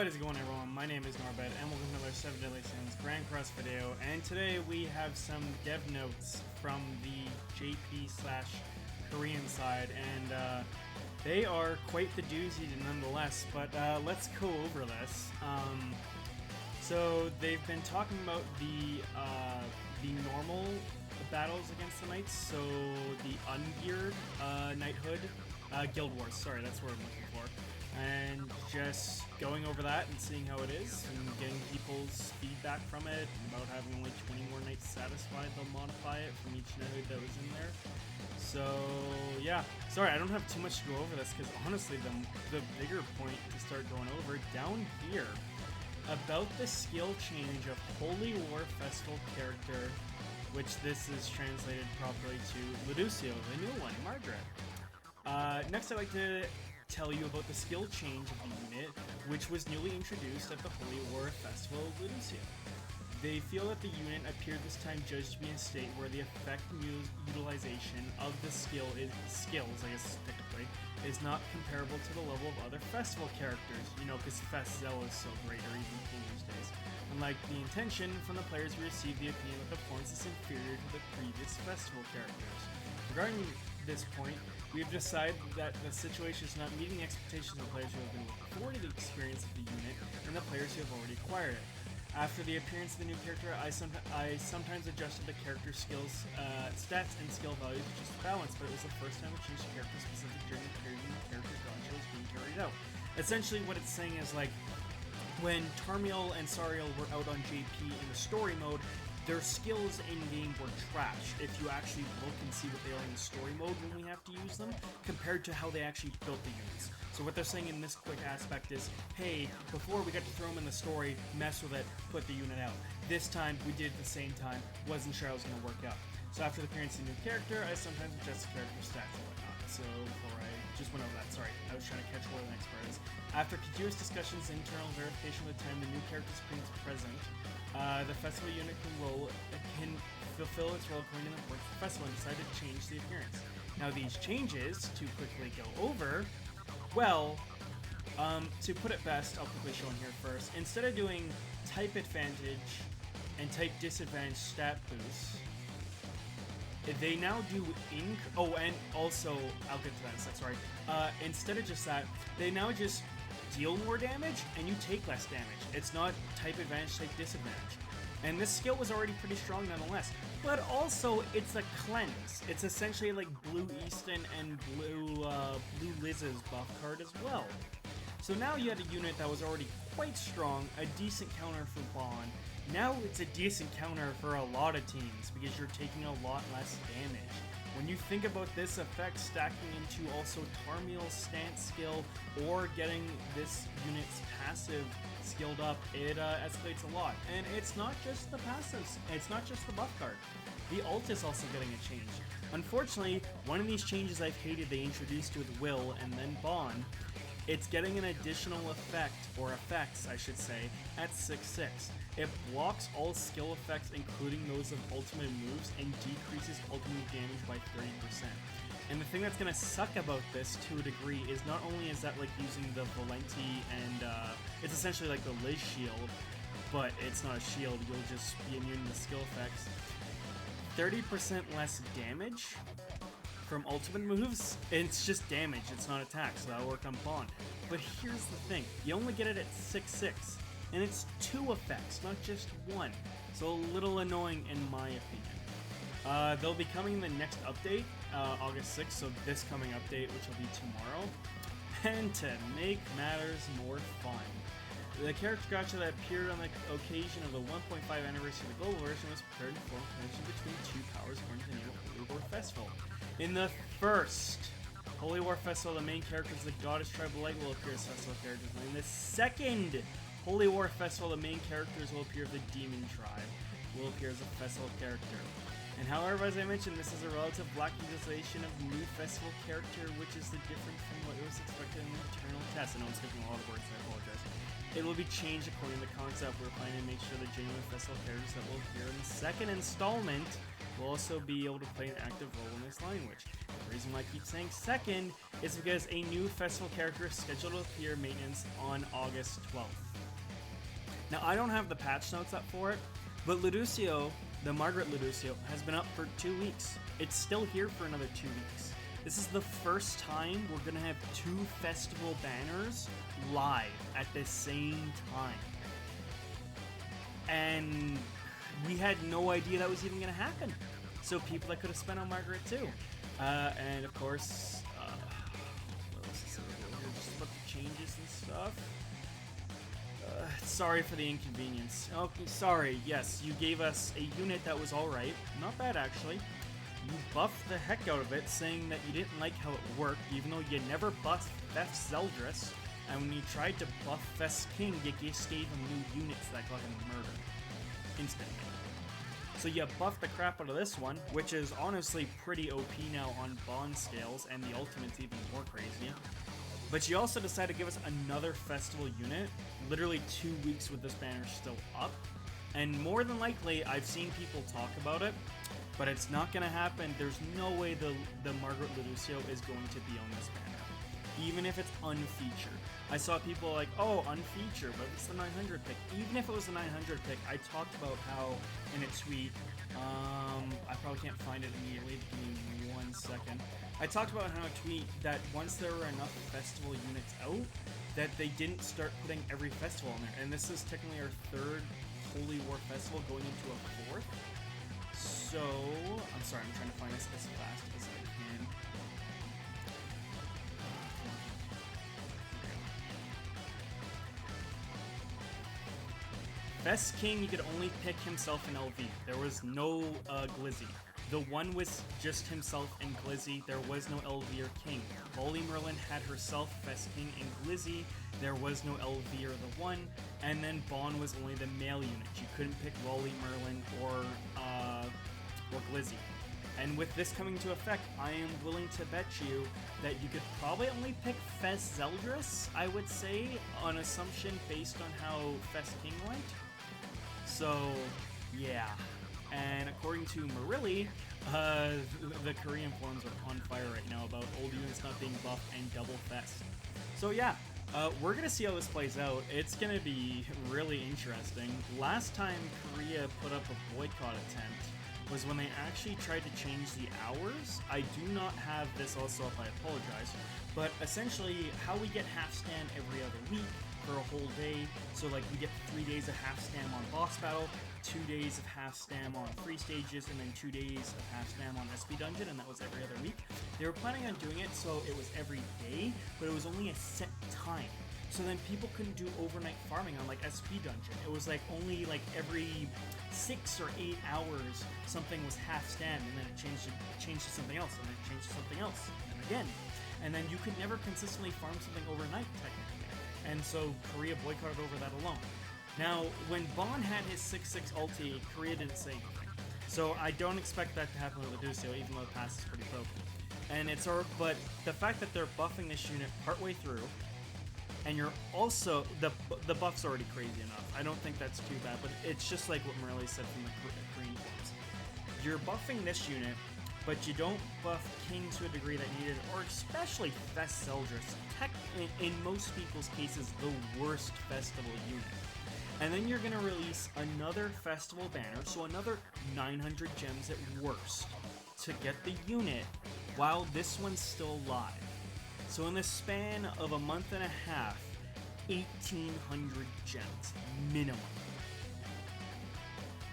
What is going on, everyone? My name is Norbert, and welcome to another 7 Deadly Sins Grand Cross video. And today we have some dev notes from the JP/Korean side, and they are quite the doozy nonetheless. But let's go over this. So they've been talking about the normal battles against the knights. So the ungeared knighthood, guild wars. Sorry, that's what I'm looking for. And just going over that and seeing how it is and getting people's feedback from it about having only 20 more knights satisfied. They'll modify it from each knighthood that was in there. So yeah, sorry, I don't have too much to go over this because honestly the bigger point to start going over down here about the skill change of Holy War Festival character, which this is translated properly to Luducio, the new one, Margaret. Next I'd like to tell you about the skill change of the unit, which was newly introduced at the Holy War Festival of Luducio. They feel that the unit appeared this time judged to be in a state where the effect utilization of the skills, I guess technically, is not comparable to the level of other festival characters, you know, because Festival is so great, or even cool these days. Unlike the intention from the players who received the opinion that the performance is inferior to the previous festival characters. Regarding this point, we have decided that the situation is not meeting the expectations of the players who have been looking forward to the experience of the unit and the players who have already acquired it. After the appearance of the new character, I sometimes adjusted the character's skills, stats and skill values to just balance, but it was the first time we changed the character specific during the period when the character's gotcha was being carried out. Essentially what it's saying is like, when Tarmiel and Sariel were out on JP in the story mode, their skills in-game were trash if you actually look and see what they are in the story mode when we have to use them, compared to how they actually built the units. So what they're saying in this quick aspect is, hey, before we got to throw them in the story, mess with it, put the unit out. This time, we did it at the same time, wasn't sure how it was going to work out. So after the appearance of the new character, I sometimes adjust the character stats and whatnot. So before I just went over that, sorry, I was trying to catch where the next part is. After continuous discussions and internal verification of the time the new character is present, the festival unit can fulfill its role according to the importance of the festival and decide to change the appearance. Now these changes, to quickly go over, well, to put it best, I'll quickly show them here first. Instead of doing type advantage and type disadvantage stat boosts, they now do oh, and also, I'll get to that in a sec, sorry. Instead of just that, they now just deal more damage, and you take less damage. It's not type advantage, type disadvantage. And this skill was already pretty strong nonetheless. But also, it's a cleanse. It's essentially like Blue Easton and Blue Liz's buff card as well. So now you had a unit that was already quite strong, a decent counter for Bond. Now it's a decent counter for a lot of teams, because you're taking a lot less damage. When you think about this effect stacking into also Tarmiel's stance skill, or getting this unit's passive skilled up, it escalates a lot. And it's not just the passives, it's not just the buff card. The ult is also getting a change. Unfortunately, one of these changes I've hated they introduced with Will and then Bond, it's getting an additional effect, or effects I should say, at 6/6. It blocks all skill effects including those of ultimate moves and decreases ultimate damage by 30%. And the thing that's going to suck about this to a degree is not only is that like using the Valenti and it's essentially like the Liz shield, but it's not a shield, you'll just be immune to skill effects. 30% less damage from ultimate moves, it's just damage, it's not attack, so that'll work on Bond. But here's the thing, you only get it at 6/6, and it's 2 effects, not just 1, so a little annoying in my opinion. They'll be coming in the next update, August 6th, so this coming update, which will be tomorrow. And to make matters more fun, the character gacha that appeared on the occasion of the 1.5 anniversary of the global version was prepared to form connection between 2 powers according to the name of Holy War Festival. In the first Holy War Festival, the main characters, the Goddess Tribe of Light, will appear as festival characters. And in the second Holy War Festival, the main characters will appear, the Demon Tribe will appear as a festival character. And however, as I mentioned, this is a relative black utilization of new festival character, which is the difference from what was expected in the internal test. I know I'm skipping a lot of words, so I apologize. It will be changed according to the concept. We're planning to make sure the genuine festival characters that will appear in the second installment will also be able to play an active role in this line, which the reason why I keep saying second is because a new festival character is scheduled to appear maintenance on August 12th. Now, I don't have the patch notes up for it, but Luducio, the Margaret Luducio, has been up for 2 weeks. It's still here for another 2 weeks. This is the first time we're going to have 2 festival banners live at the same time. And we had no idea that was even going to happen. So people that could have spent on Margaret too. And of course, what else is over here? Just about the changes and stuff. Sorry for the inconvenience. Okay, sorry. Yes, you gave us a unit that was alright. Not bad, actually. You buffed the heck out of it, saying that you didn't like how it worked, even though you never buffed Fest Zeldris. And when you tried to buff Fest King, you just gave him new units that got him murdered. Instantly. So you buffed the crap out of this one, which is honestly pretty OP now on bond scales, and the ultimate's even more crazy. But you also decided to give us another festival unit, literally 2 weeks with this banner still up. And more than likely, I've seen people talk about it, but it's not going to happen. There's no way the Margaret Luducio is going to be on this banner, even if it's unfeatured. I saw people like, oh, unfeatured, but it's the 900 pick. Even if it was the 900 pick, I talked about how in a tweet, I probably can't find it immediately, give me 1 second. I talked about how a tweet that once there were enough festival units out, that they didn't start putting every festival in there. And this is technically our 3rd Holy War festival going into a 4th. So, I'm sorry, I'm trying to find this as fast as I can. Fest King, you could only pick himself in LV. There was no Glizzy. The one was just himself and Glizzy. There was no LV or King. Holy Merlin had herself, Fest King, and Glizzy. There was no LV or the one. And then Bon was only the male unit. You couldn't pick Holy Merlin or Glizzy. And with this coming to effect, I am willing to bet you that you could probably only pick Fest Zeldris, I would say, on assumption based on how Fest King went. So, yeah. And according to Marilli, the Korean forums are on fire right now about old units not being buffed and double Fest. So yeah, we're going to see how this plays out. It's going to be really interesting. Last time Korea put up a boycott attempt was when they actually tried to change the hours. I do not have this also up, I apologize. But essentially, how we get half stand every other week for a whole day. So like we get 3 days of half stam on boss battle, 2 days of half stam on free stages, and then 2 days of half stam on SP dungeon, and that was every other week. They were planning on doing it so it was every day, but it was only a set time. So then people couldn't do overnight farming on like SP dungeon. It was like only like every 6 or 8 hours something was half stand, and then it changed to something else, and then it changed to something else, and again. And then you could never consistently farm something overnight technically. And so Korea boycotted over that alone. Now, when Bon had his 6-6 ulti, Korea didn't say anything. So I don't expect that to happen with Luducio, even though the pass is pretty broken. And but the fact that they're buffing this unit partway through, and you're also, the buff's already crazy enough. I don't think that's too bad, but it's just like what Morelli said from the Korean forums. You're buffing this unit, but you don't buff King to a degree that needed, or especially Fest Zeldris, in most people's cases, the worst festival unit. And then you're going to release another festival banner, so another 900 gems at worst, to get the unit while this one's still live. So in the span of a month and a half, 1,800 gems, minimum.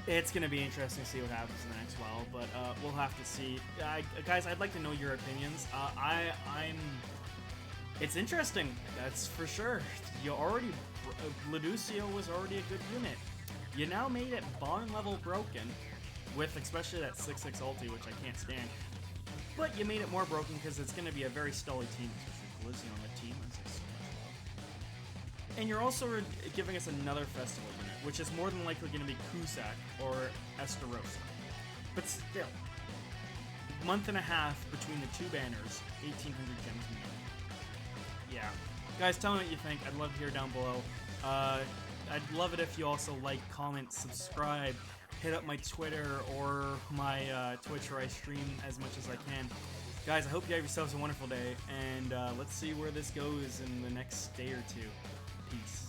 It's going to be interesting to see what happens in the next while, but we'll have to see. Guys, I'd like to know your opinions. It's interesting, that's for sure. Luducio was already a good unit. You now made it bond level broken, with especially that 6-6 ulti, which I can't stand. But you made it more broken because it's going to be a very stally team, especially Glizzy on the team. And you're also giving us another festival unit, which is more than likely going to be Cusack or Esterosa. But still, month and a half between the two banners, 1,800 gems minimum. Yeah. Guys, tell me what you think. I'd love to hear down below. I'd love it if you also like, comment, subscribe, hit up my Twitter or my Twitch where I stream as much as I can. Guys, I hope you have yourselves a wonderful day, and let's see where this goes in the next day or two. Peace.